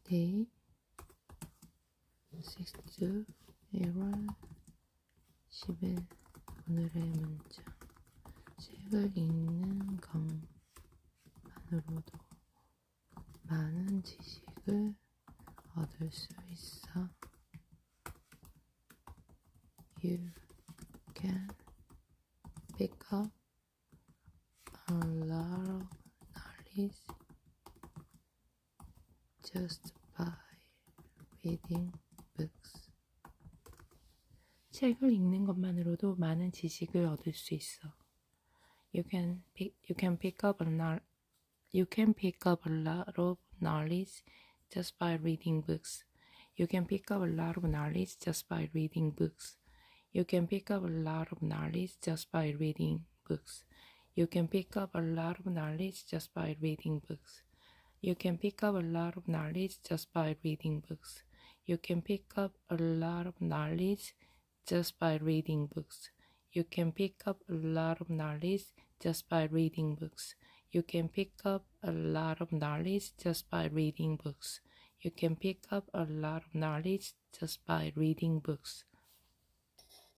Day 6th 1월 10일 오늘의 문장. 책을 읽는 것만으로도 많은 지식을 얻을 수 있어. You can pick up a lot of knowledge just by reading books. 책을 읽는 것만으로도 많은 지식을 얻을 수 있어. You can pick up a lot of knowledge just by reading books. You can pick up a lot of knowledge just by reading books. You can pick up a lot of knowledge just by reading books. You can pick up a lot of knowledge just by reading books. You can pick up a lot of knowledge just by reading books. You can pick up a lot of knowledge just by reading books. You can pick up a lot of knowledge just by reading books. You can pick up a lot of knowledge just by reading books. You can pick up a lot of knowledge just by reading books.